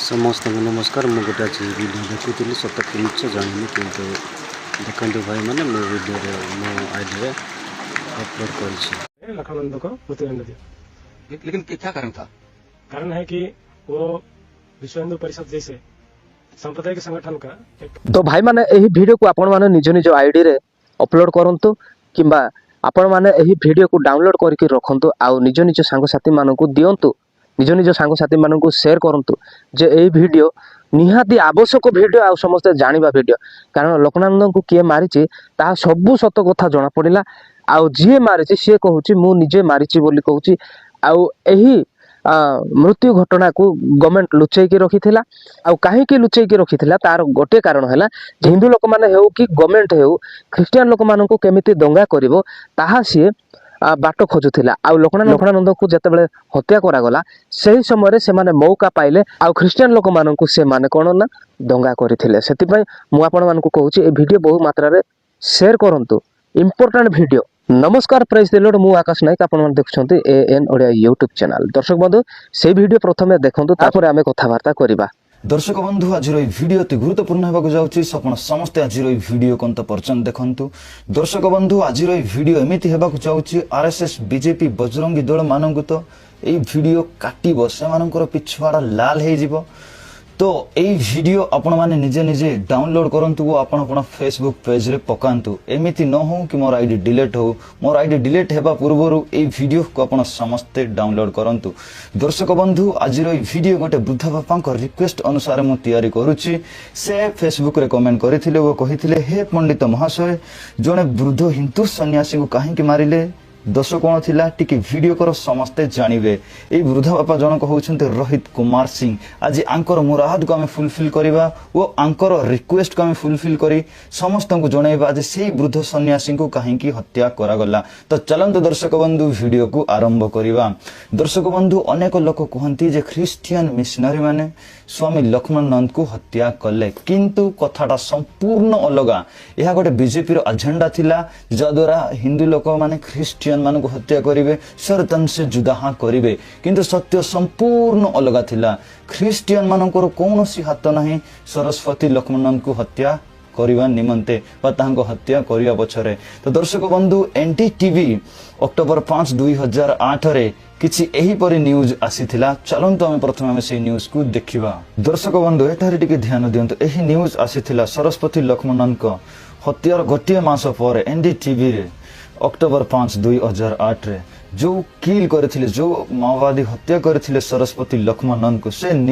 समस्त नमस्कार मु गोटे आज वीडियो देखुली सत कि मिछ जानी किंतु देखते भाई मैंने मो वीडियो मो आईडी रे अपलोड कर लखनऊ को मृत्युदंड दिया। लेकिन क्या कारण था? कारण है कि वो विश्व हिंदू परिषद जैसे सांप्रदायिक संगठन का एक तो भाई माने एही वीडियो को आपण माने निज निज आईडी रे अपलोड करंतु किंबा आपण माने एही वीडियो को डाउनलोड करके रखंतु आउ निज निज सांग साथी मानकु दियंतु निज निज सांग साथी मानकु शेयर करंतु जे एही वीडियो निहाती आवश्यक वीडियो आ समस्त जानिबा वीडियो कारण लोकनानंद को किए मारिछि ता सबु सत कथा जणा पड़िला आउ जे मारिछि से कहूछि मु निजे मारिछि बोली कहूछि आउ एही मृत्यु घटना को गवर्नमेंट लुचेई की रखिथिला आउ काहे की लुचेई की रखिथिला तार गोटे कारण हैला जे हिंदू लोक माने हेउ कि गवर्नमेंट हेउ ख्रिस्टियन लोक मानन को केमिति दंगा करिवो ताहा सिए बाट खोजुथिला आउ लोकनानंद को जतेबेले हत्या करा गला सही समय से माने मौका पाइले आउ ख्रिस्टियन लोक मानन को से माने कोन ना दंगा करिथिले सेति पई मु आपण मानन को कहूची ए वीडियो बहु मात्रा रे शेयर करंतु इंपोर्टेंट वीडियो। नमस्कार प्रेज द लॉर्ड मु आकाश नायक आपण मन देखछंती एएन ओडिया यूट्यूब चैनल। दर्शक बंधु से वीडियो प्रथमे देखंतु तापर आमे कथावार्ता करिबा। दर्शक बंधु आज भिडियो अति गुरुत्वपूर्ण होगा जाऊँगी सपन समस्ते आज भिडियो को पर्यंत देखु। दर्शक बंधु आज भिडियो एमती होगा जाऊँगी आरएसएस बीजेपी बजरंगी दल मानक तो यही भिडियो काटब से पिछुआड़ा लाल हो तो यही भिडियो आपण माने निजे निजे डाउनलोड करंतु वो आपण फेसबुक पेज रे पकांतु एमिति न हो कि मोर आईडी डिलीट हो मोर आईडी डिलीट हेबा पूर्वरु ए भिडियो को आपण समस्ते डाउनलोड करंतु। दर्शक बंधु आज रो भिडियो गोटे वृद्ध बापा को रिक्वेस्ट अनुसार मु तैयारी करूची से फेसबुक रे कमेंट करिथिले वो कहिथिले हे पंडित महाशय जने वृद्ध हिंदू सन्यासी को काहे कि मारिले दोष कौन थिला टिके वीडियो कर समस्ते जानिबे। ए वृद्ध बापा जनक होउछन्ते रोहित कुमार सिंह आज आंकर मुराद को आमे फुलफिल करिबा ओ आंकर रिक्वेस्ट को आमे फुलफिल करी समस्त को जणाइबा जे सेही वृद्ध सन्यासी को काहे कि हत्या करा गला। तो चलंत दर्शक बंधु वीडियो को आरंभ करिबा। दर्शक बंधु अनेक लोक कहंती जे ख्रिस्टियन मिशनरी माने स्वामी लक्ष्मणानंद को हत्या कले किंतु कथाटा संपूर्ण अलगा। यह गोटे बीजेपी रो एजेंडा थिला जद्वारा हिंदू लोक माने ख्रिस्टियन मान को हत्या करिवे सरतन से जुदा करिवे किंतु सत्य संपूर्ण अलगा थिला। ख्रिस्टियन मानकर कौनसी हाथ नहीं सरस्वती लक्ष्मणानंद को हत्या करिवा निमंते हत्या करिवा पछरे। तो दर्शक बंधु एनडीटीवी अक्टोबर 5 2008 रे किछि एही परि न्यूज आसीथिला। चलंतु हम प्रथम हम से न्यूज को देखिबा। दर्शक बंधु एठारे टिके ध्यान दियंतु एही न्यूज आसीथिला सरस्वती लक्ष्मणानंद को हत्यार गोटे मास पर एनडीटीवी रे अक्टोबर 5 2008 रे जो किल करथिले जो माओवादी हत्या करथिले सरस्वती लक्ष्मणानंद को से